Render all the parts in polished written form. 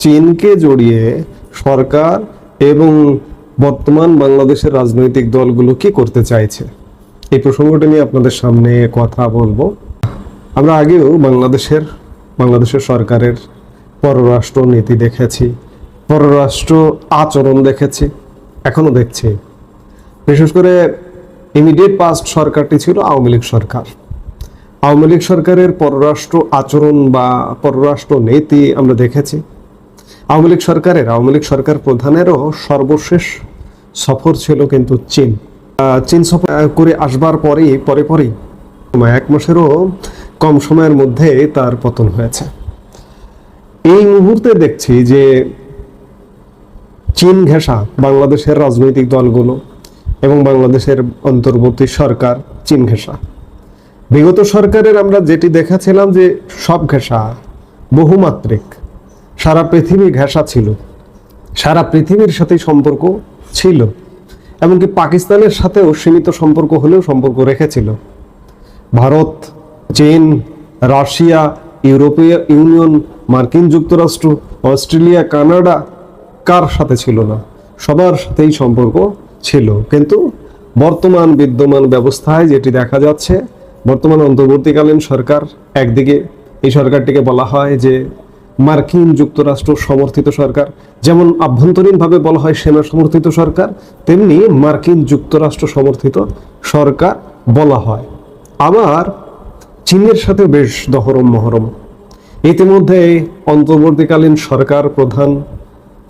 চীনকে জড়িয়ে সরকার এবং বর্তমান বাংলাদেশের রাজনৈতিক দলগুলো কি করতে চাইছে, এই প্রসঙ্গটা নিয়ে আপনাদের সামনে কথা বলবো। আমরা আগেও বাংলাদেশের সরকারের পররাষ্ট্র নীতি দেখেছি, পররাষ্ট্র আচরণ দেখেছি, এখনো দেখছি। বিশেষ করে ইমিডিয়েট পাস্ট সরকারটি ছিল আওয়ামী লীগ সরকার। আওয়ামী লীগ সরকারের পররাষ্ট্র আচরণ বা পররাষ্ট্র নীতি আমরা দেখেছি। আওয়ামী লীগ সরকার প্রধানেরও সর্বশেষ সফর ছিল কিন্তু চীন সফর করে আসবার পরেই এক মাসেরও কম সময়ের মধ্যে তার পতন হয়েছে। এই মুহূর্তে দেখছি যে চীন ঘেঁষা বাংলাদেশের রাজনৈতিক দলগুলো এবং বাংলাদেশের অন্তর্বর্তী সরকার চীন ঘেঁষা। বিগত সরকারের আমরা যেটি দেখাছিলাম যে সব ঘেঁষা বহুমাত্রিক, সারা পৃথিবী ঘেঁষা ছিল, সারা পৃথিবীর সাথেই সম্পর্ক ছিল, এমনকি পাকিস্তানের সাথেও সীমিত সম্পর্ক হলেও সম্পর্ক রেখেছিল। ভারত, চীন, রাশিয়া, ইউরোপীয় ইউনিয়ন, মার্কিন যুক্তরাষ্ট্র, অস্ট্রেলিয়া, কানাডা কার সাথে ছিল না? সবার সাথেই সম্পর্ক ছিল। কিন্তু বর্তমান বিদ্যমান ব্যবস্থায় যেটি দেখা যাচ্ছে, বর্তমান অন্তর্বর্তীকালীন সরকার, একদিকে এই সরকারটিকে বলা হয় যে মার্কিন যুক্তরাষ্ট্র সমর্থিত সরকার, যেমন আভ্যন্তরীণভাবে বলা হয় সেনা সমর্থিত সরকার, তেমনি মার্কিন যুক্তরাষ্ট্র সমর্থিত সরকার বলা হয়। আবার চীনের সাথে বেশ দহরম মহরম। ইতিমধ্যে অন্তর্বর্তীকালীন সরকার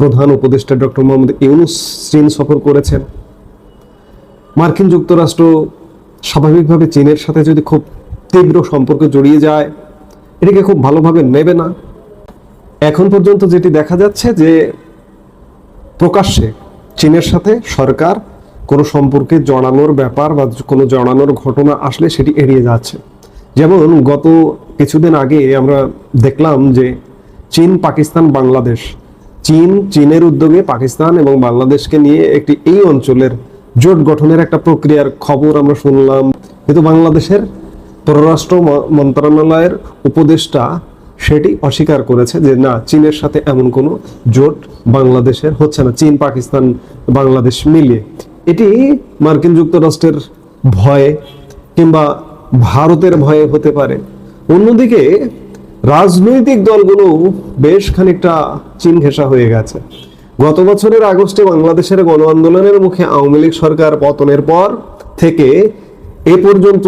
প্রধান উপদেষ্টা ডক্টর মোহাম্মদ ইউনূস চীন সফর করেছেন। মার্কিন যুক্তরাষ্ট্র স্বাভাবিকভাবে চীনের সাথে যদি খুব তীব্র সম্পর্ক জড়িয়ে যায়, এটিকে খুব ভালোভাবে নেবে না। এখন পর্যন্ত যেটি দেখা যাচ্ছে যে প্রকাশ্যে চীনের সাথে সরকার কোনো সম্পর্কে জড়ানোর ব্যাপার বা কোনো জড়ানোর ঘটনা আসলে সেটি এড়িয়ে যাচ্ছে। যেমন গত কিছুদিন আগে আমরা দেখলাম যে চীন, পাকিস্তান, বাংলাদেশ, চীনের উদ্যোগে পাকিস্তান এবং বাংলাদেশকে নিয়ে একটি এই অঞ্চলের জোট গঠনের একটা প্রক্রিয়ার খবর আমরা শুনলাম। কিন্তু বাংলাদেশের পররাষ্ট্র মন্ত্রণালয়ের উপদেষ্টা সেটি অস্বীকার করেছে যে না, চীনের সাথে এমন কোনো জোট বাংলাদেশের হচ্ছে না, চীন, পাকিস্তান, বাংলাদেশ মিলিয়ে। এটি মার্কিন যুক্তরাষ্ট্রের ভয়ে কিংবা ভারতের ভয়ে হতে পারে। অন্যদিকে রাজনৈতিক দলগুলো বেশ খানিকটা চীন ঘেঁষা হয়ে গেছে। গত বছরের আগস্টে বাংলাদেশের গণ আন্দোলনের মুখে আওয়ামী লীগ সরকার পতনের পর থেকে এ পর্যন্ত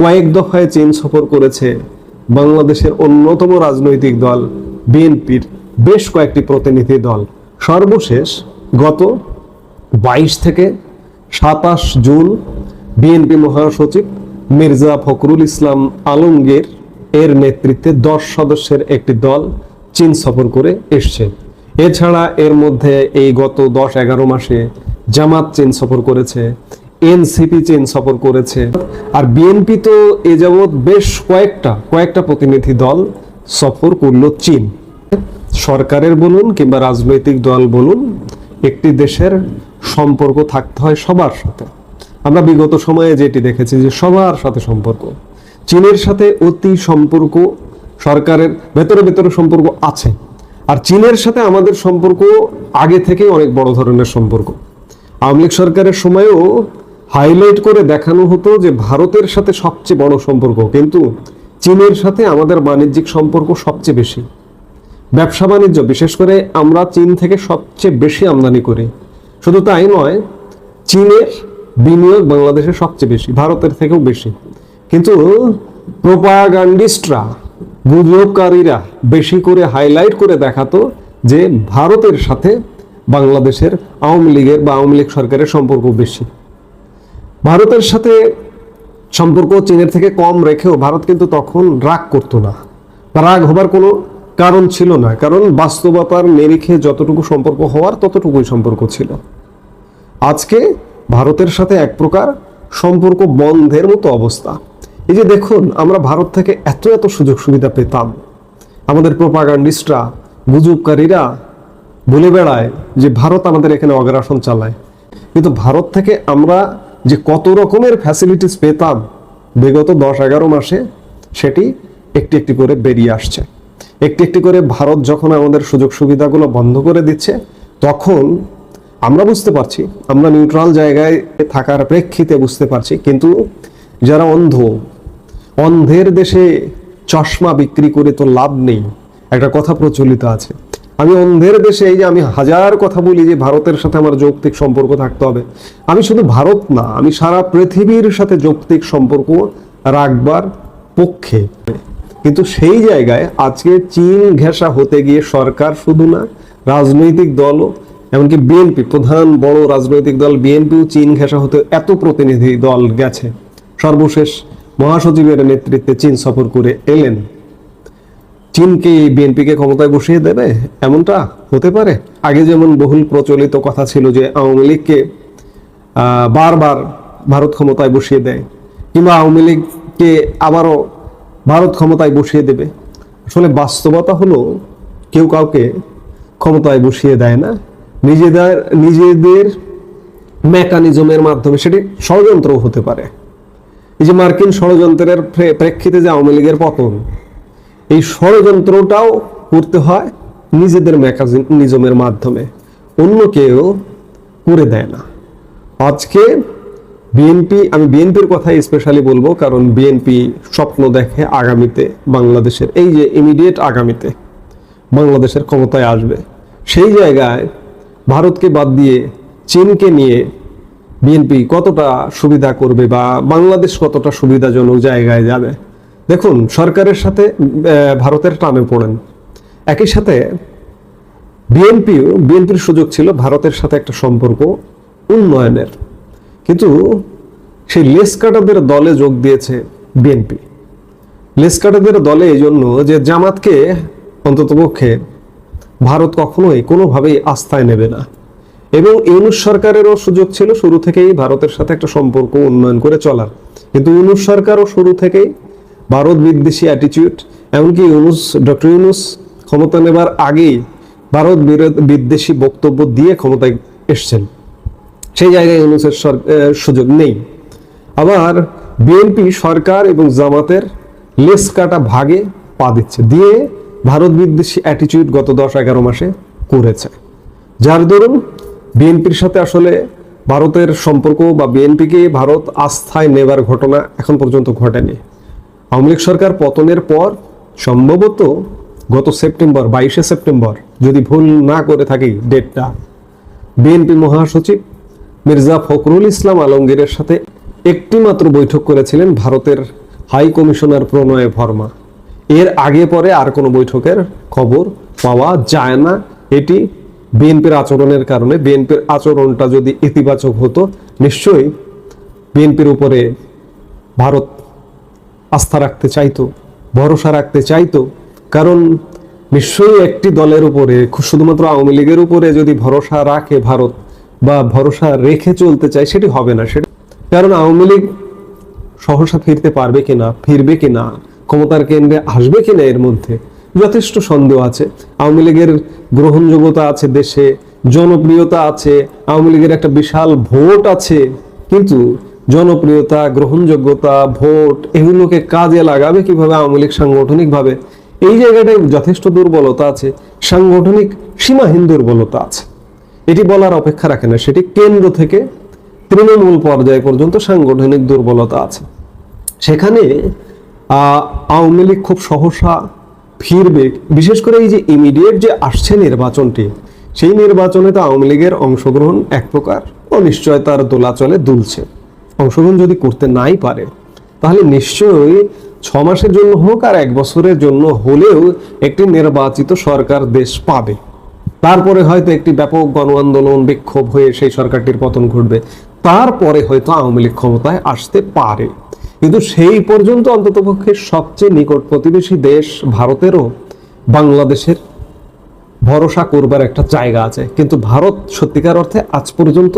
কয়েক দফায় চীন সফর করেছে বাংলাদেশের অন্যতম রাজনৈতিক দল বিএনপির বেশ কয়েকটি প্রতিনিধি দল। সর্বশেষ গত 22 থেকে 27 জুন বিএনপি মহাসচিব মির্জা ফখরুল ইসলাম আলমগীর এর নেতৃত্বে 10 সদস্যের একটি দল চীন সফর করে এসছে। এছাড়া এর মধ্যে এই গত 10-11 মাসে জামাত চীন সফর করেছে, এনসিপি চীন সফর করেছে, আর বিএনপি তো এ যাবৎ বেশ কয়েকটা প্রতিনিধি দল সফর করলো চীন। সরকারের বলুন কিংবা রাজনৈতিক দল বলুন, একটি দেশের সম্পর্ক থাকতে হয় সবার সাথে। আমরা বিগত সময়ে যেটি দেখেছি যে সবার সাথে সম্পর্ক, চীনের সাথে অতি সম্পর্ক, সরকারের ভেতরে সম্পর্ক আছে। আর চীনের সাথে আমাদের সম্পর্ক আগে থেকে অনেক বড় ধরনের সম্পর্ক। আওয়ামী লীগ সরকারের সময়ও হাইলাইট করে দেখানো হতো যে ভারতের সাথে সবচেয়ে বড় সম্পর্ক, কিন্তু চীনের সাথে আমাদের বাণিজ্যিক সম্পর্ক সবচেয়ে বেশি। ব্যবসা বাণিজ্য, বিশেষ করে আমরা চীন থেকে সবচেয়ে বেশি আমদানি করি। শুধু তাই নয়, চীনের বিনিয়োগ বাংলাদেশে সবচেয়ে বেশি, ভারতের থেকেও বেশি। কিন্তু প্রোপাগান্ডিস্টরা, গুজবকারীরা বেশি করে হাইলাইট করে দেখাতো যে ভারতের সাথে বাংলাদেশের আওয়ামী লীগ সরকারের সম্পর্ক বেশি। ভারতের সাথে সম্পর্ক চীনের থেকে কম রেখেও ভারত কিন্তু তখন রাগ করতো না, রাগ হবার কোনো কারণ ছিল না, কারণ বাস্তবতার নিরিখে যতটুকু সম্পর্ক হওয়ার ততটুকুই সম্পর্ক ছিল। আজকে ভারতের সাথে এক প্রকার সম্পর্ক বন্ধের মতো অবস্থা। এই যে দেখুন, আমরা ভারত থেকে এত সুযোগ সুবিধা পেতাম, আমাদের প্রোপাগান্ডিস্টরা, গুজবকারীরা বলে বেড়ায় যে ভারত আমাদের এখানে অগ্রাসন চালায়, কিন্তু ভারত থেকে আমরা যে কত রকমের ফ্যাসিলিটিস পেতাম বিগত 10-11 মাসে, সেটি একটি একটি করে বেরিয়ে আসছে। একটি একটি করে ভারত যখন আমাদের সুযোগ সুবিধাগুলো বন্ধ করে দিচ্ছে, তখন আমরা বুঝতে পারছি, আমরা নিউট্রাল জায়গায় থাকার প্রেক্ষিতে বুঝতে পারছি, কিন্তু যারা অন্ধের দেশে চশমা বিক্রি করে তো লাভ নেই, একটা কথা প্রচলিত আছে। আমি অন্ধের দেশে, এই যে আমি হাজার কথা বলি যে ভারতের সাথে আমার যৌক্তিক সম্পর্ক থাকতে হবে, আমি শুধু ভারত না, আমি সারা পৃথিবীর সাথে যৌক্তিক সম্পর্ক রাখবার পক্ষে। কিন্তু সেই জায়গায় আজকে চীন ঘেঁষা হতে গিয়ে সরকার শুধু না, রাজনৈতিক দলও, এমনকি বিএনপি, প্রধান বড় রাজনৈতিক দল বিএনপিও চীন ঘেঁষা হতে এত প্রতিনিধি দল গেছে। সর্বশেষ মহাসচিবের নেতৃত্বে চীন সফর করে এলেন। চীনকে বিএনপিকে ক্ষমতায় বসিয়ে দেবে এমনটা হতে পারে? আগে যেমন বহুল প্রচলিত কথা ছিল যে আওয়ামী লীগকে বারবার ভারত ক্ষমতায় বসিয়ে দেয়, কিংবা আওয়ামী লীগকে আবারও ভারত ক্ষমতায় বসিয়ে দেবে। আসলে বাস্তবতা হলো কেউ কাউকে ক্ষমতায় বসিয়ে দেয় না, নিজেদের মেকানিজমের মাধ্যমে। সেটি ষড়যন্ত্রও হতে পারে। এই যে মার্কিন ষড়যন্ত্রের প্রেক্ষিতে যে আওয়ামী লীগের পতন, এই ষড়যন্ত্রটাও করতে হয় নিজেদের মেকানিজমের মাধ্যমে, অন্য কেউ করে দেয় না। আজকে বিএনপি, আমি বিএনপির কথা স্পেশালি বলবো, কারণ বিএনপি স্বপ্ন দেখে আগামীতে বাংলাদেশের, এই যে ইমিডিয়েট আগামীতে বাংলাদেশের ক্ষমতায় আসবে। সেই জায়গায় ভারতকে বাদ দিয়ে চীনকে নিয়ে বিএনপি কতটা সুবিধা করবে বা বাংলাদেশ কতটা সুবিধাজনক জায়গায় যাবে? দেখুন, সরকারের সাথে ভারতের টানে পড়েন। একই সাথে বিএনপির সুযোগ ছিল ভারতের সাথে একটা সম্পর্ক উন্নয়নের, কিন্তু সেই লেসকাটাদের দলে যোগ দিয়েছে বিএনপি। লেসকাটাদের দলে এই জন্য যে জামাতকে অন্ততপক্ষে ভারত কখনোই কোনোভাবেই আস্থায় নেবে না, এবং ইউনূস সরকারেরও সুযোগ ছিল শুরু থেকেই ভারতের সাথে একটা সম্পর্ক উন্নয়ন করে চলার, কিন্তু ইউনূস সরকারও শুরু থেকেই ভারত বিদ্বেষী অ্যাটিটিউড, এমনকি ডক্টর ইউনূস ক্ষমতা নেবার আগেই ভারত বিদ্বেষী বক্তব্য দিয়ে ক্ষমতায় এসছেন। সেই জায়গায় ইউনূসের সুযোগ নেই। আবার বিএনপি সরকার এবং জামাতের লেস কাটা ভাগে পা দিচ্ছে, দিয়ে ভারত বিদ্বেষী অ্যাটিটিউড গত 10-11 মাসে করেছে, যার দরুন বিএনপির সাথে আসলে ভারতের সম্পর্ক বা বিএনপিকে ভারত আস্থায় নেবার ঘটনা এখন পর্যন্ত ঘটেনি। আওয়ামী লীগ সরকার পতনের পর সম্ভবত গত সেপ্টেম্বর, 22শে সেপ্টেম্বর যদি ভুল না করে থাকি ডেটটা, বিএনপি মহাসচিব মির্জা ফখরুল ইসলাম আলমগীরের সাথে একটি মাত্র বৈঠক করেছিলেন ভারতের হাই কমিশনার প্রণয় ভর্মা। এর আগে পরে আর কোনো বৈঠকের খবর পাওয়া যায় না। এটি বিএনপির আচরণের কারণে। বিএনপির আচরণটা যদি ইতিবাচক হতো, নিশ্চয়ই বিএনপির উপরে ভারত আস্থা রাখতে চাইতো, ভরসা রাখতে চাইতো, কারণ নিশ্চয়ই একটি দলের উপরে, শুধুমাত্র আওয়ামী লীগের উপরে যদি ভরসা রাখে ভারত বা ভরসা রেখে চলতে চায়, সেটি হবে না। সেটা কারণ আওয়ামী লীগ সহসা ফিরবে কিনা, ক্ষমতার কেন্দ্রে আসবে কিনা, এর মধ্যে যথেষ্ট সন্দেহ আছে। আওয়ামী লীগের গ্রহণযোগ্যতা আছে দেশে, জনপ্রিয়তা আছে, আওয়ামী লীগের একটা বিশাল ভোট আছে, কিন্তু জনপ্রিয়তা, গ্রহণযোগ্যতা, ভোট এগুলোকে কাজে লাগাবে কিভাবে আওয়ামী লীগ সাংগঠনিকভাবে? এই জায়গাটায় যথেষ্ট দুর্বলতা আছে, সাংগঠনিক সীমাহীন দুর্বলতা আছে। এটি বলার অপেক্ষা রাখে না, সেটি কেন্দ্র থেকে তৃণমূল পর্যায় পর্যন্ত সাংগঠনিক দুর্বলতা আছে। সেখানে আওয়ামী লীগ খুব সহসা ফিরবে, বিশেষ করে এই যে ইমিডিয়েট যে আসছে নির্বাচনটি, সেই নির্বাচনে তো আওয়ামী লীগের অংশগ্রহণ এক প্রকার অনিশ্চয়তার দোলাচলে দুলছে। অংশগ্রহণ যদি করতে নাই পারে, তাহলে নিশ্চয়ই 6 মাসের জন্য হোক আর 1 বছরের জন্য হলেও একটি নির্বাচিত সরকার দেশ পাবে। তারপরে হয়তো একটি ব্যাপক গণ আন্দোলন, বিক্ষোভ হয়ে সেই সরকারটির পতন ঘটবে, তারপরে হয়তো আওয়ামী লীগ ক্ষমতায় আসতে পারে। কিন্তু সেই পর্যন্ত অন্ততপক্ষে সবচেয়ে নিকট প্রতিবেশী দেশ ভারতেরও বাংলাদেশের ভরসা করবার একটা জায়গা আছে। কিন্তু ভারত সত্যিকার অর্থে আজ পর্যন্ত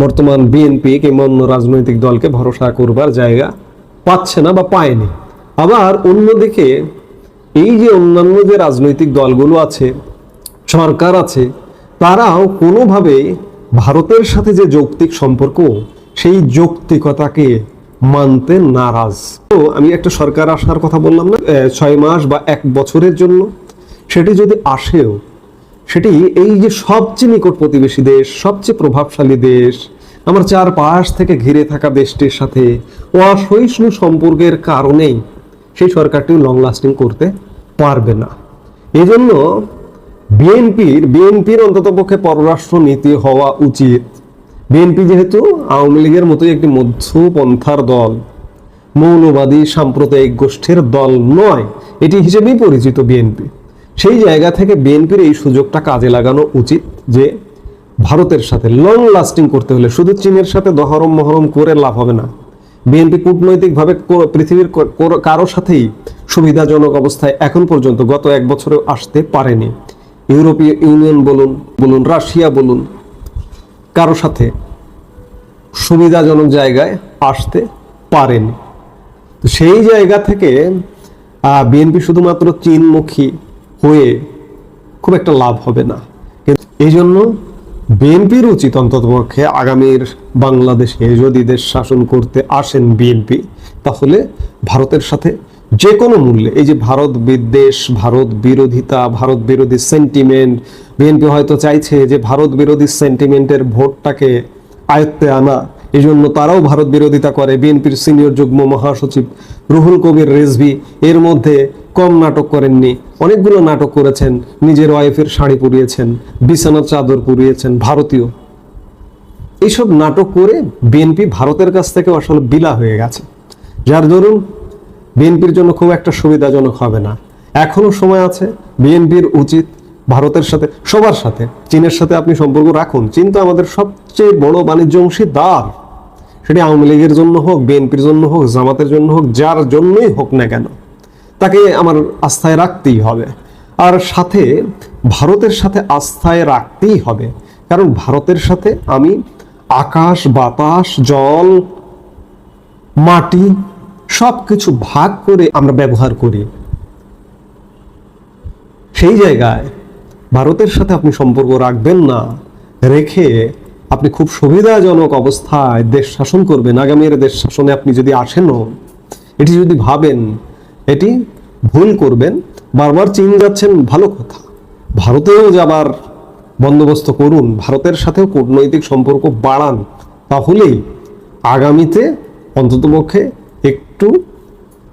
বর্তমান বিএনপি কিংবা অন্য রাজনৈতিক দলকে ভরসা করবার জায়গা পাচ্ছে না বা পায়নি। আবার অন্যদিকে এই যে অন্যান্য যে রাজনৈতিক দলগুলো আছে, সরকার আছে, তারাও কোনোভাবে ভারতের সাথে যে যৌক্তিক সম্পর্ক, সেই যৌক্তিকতাকে মানতে নারাজ। তো আমি একটা সরকার আসার কথা বললাম না, 6 মাস বা 1 বছরের জন্য, সেটি যদি আসেও, সেটি এই যে সবচেয়ে নিকট প্রতিবেশী দেশ, সবচেয়ে প্রভাবশালী দেশ, আমার চারপাশ থেকে ঘিরে থাকা দেশটির সাথে অসহিষ্ণু সম্পর্কের কারণেই সেই সরকারটি লং লাস্টিং করতে পারবে না। এজন্য বিএনপির অন্ততপক্ষে পররাষ্ট্র নীতি হওয়া উচিত। বিএনপি যেহেতু আওয়ামী লীগের মতোই একটি মধ্যপন্থার দল, মৌলবাদী সাম্প্রদায়িক গোষ্ঠীর দল নয়, এটি হিসেবেই পরিচিত বিএনপি। সেই জায়গা থেকে বিএনপির এই সুযোগটা কাজে লাগানো উচিত যে ভারতের সাথে লং লাস্টিং করতে হলে শুধু চীনের সাথে দহরম মহরম করে লাভ হবে না। বিএনপি কূটনৈতিকভাবে পৃথিবীর কারো সাথেই সুবিধাজনক অবস্থায় এখন পর্যন্ত গত 1 বছরেও আসতে পারেনি। ইউরোপীয় ইউনিয়ন বলুন, রাশিয়া বলুন, কারো সাথে সুবিধাজনক জায়গায় আসতে পারেনি। তো সেই জায়গা থেকে বিএনপি শুধুমাত্র চীনমুখী হয়ে খুব একটা লাভ হবে না। এই জন্য বিএনপির উচিত অন্ততপক্ষে আগামীর বাংলাদেশে যদি দেশ শাসন করতে আসেন বিএনপি, তাহলে ভারতের সাথে যে কোনো মূল্যে, এই যে ভারত বিদ্বেষ, ভারত বিরোধিতা, ভারত বিরোধী সেন্টিমেন্ট, বিএনপি হয়তো চাইছে যে ভারত বিরোধী সেন্টিমেন্টের ভোটটাকে আয়ত্তে আনা, এই জন্য তারাও ভারত বিরোধিতা করে। বিএনপির সিনিয়র যুগ্ম মহাসচিব রুহুল কবির রিজভী এর মধ্যে কম নাটক করেননি, অনেকগুলো নাটক করেছেন। নিজের ওয়াইফের শাড়ি পরিয়েছেন, বিছানার চাদর পরিয়েছেন ভারতীয়। এইসব নাটক করে বিএনপি ভারতের কাছ থেকে আসলে বিলা হয়ে গেছে, যার দরুন বিএনপির জন্য খুব একটা সুবিধাজনক হবে না। এখনো সময় আছে, বিএনপির উচিত ভারতের সাথে, সবার সাথে, চীনের সাথে আপনি সম্পর্ক রাখুন। চীন তো আমাদের সবচেয়ে বড় বাণিজ্য অংশীদার, সেটি আওয়ামী লীগের জন্য হোক, বিএনপির জন্য হোক, জামাতের জন্য হোক, যার জন্যই হোক না কেন, তাকে আমার আস্থায় রাখতেই হবে। আর সাথে ভারতের সাথে আস্থায় রাখতেই হবে, কারণ ভারতের সাথে আমি আকাশ, বাতাস, জল, মাটি সবকিছু ভাগ করে আমরা ব্যবহার করি। সেই জায়গায় ভারতের সাথে আপনি সম্পর্ক রাখবেন না, রেখে আপনি খুব সুবিধাজনক অবস্থায় দেশ শাসন করবেন। আগামীর দেশ শাসনে আপনি যদি আসেনও, এটি যদি ভাবেন, এটি ভুল করবেন। বারবার চীন যাচ্ছেন, ভালো কথা, ভারতেও যাবার বন্দোবস্ত করুন, ভারতের সাথেও কূটনৈতিক সম্পর্ক বাড়ান, তাহলেই আগামীতে অন্ততপক্ষে একটু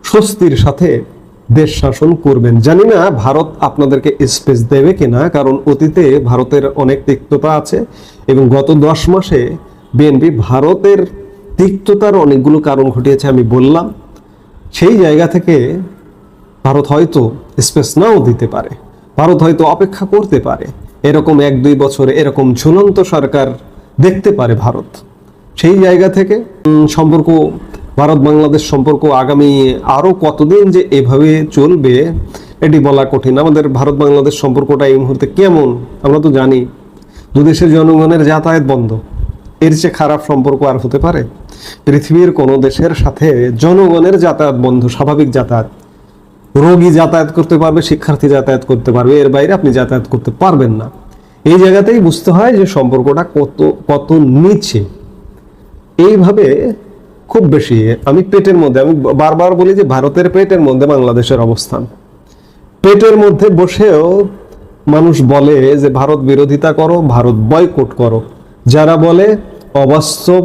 স্বস্তির সাথে দেশ শাসন করবেন। জানি না ভারত আপনাদেরকে স্পেস দেবে কিনা, কারণ অতীতে ভারতের অনেক তিক্ততা আছে এবং গত 10 মাসে বিএনপি ভারতের তিক্ততার অনেকগুলো কারণ ঘটিয়েছে, আমি বললাম। সেই জায়গা থেকে ভারত হয়তো স্পেস নাও দিতে পারে, ভারত হয়তো অপেক্ষা করতে পারে, এরকম 1-2 বছরে এরকম ঝুলন্ত সরকার দেখতে পারে ভারত। সেই জায়গা থেকে সম্পর্ক, ভারত বাংলাদেশ সম্পর্ক আগামী আরো কতদিন যে এভাবে চলবে এটি বলা কঠিন। আমাদের ভারত বাংলাদেশ সম্পর্কটা এই মুহূর্তে কেমন আমরা তো জানি, দুদেশের জনগণের যাতায়াত বন্ধ, এর চেয়ে খারাপ সম্পর্ক আর হতে পারে? পৃথিবীর কোনো দেশের সাথে জনগণের যাতায়াত বন্ধ, স্বাভাবিক যাতায়াত, রোগী যাতায়াত করতে পারবে, শিক্ষার্থী যাতায়াত করতে পারবে, এর বাইরে আপনি যাতায়াত করতে পারবেন না। এই জায়গাতেই বুঝতে হয় যে সম্পর্কটা কত নিচে। এইভাবে খুব বেশি আমি পেটের মধ্যে, আমি বারবার বলি যে ভারতের পেটের মধ্যে বাংলাদেশের অবস্থান। পেটের মধ্যে বসেও মানুষ বলে যে ভারত বিরোধিতা করো, ভারত বয়কট করো। যারা বলে অবাস্তব,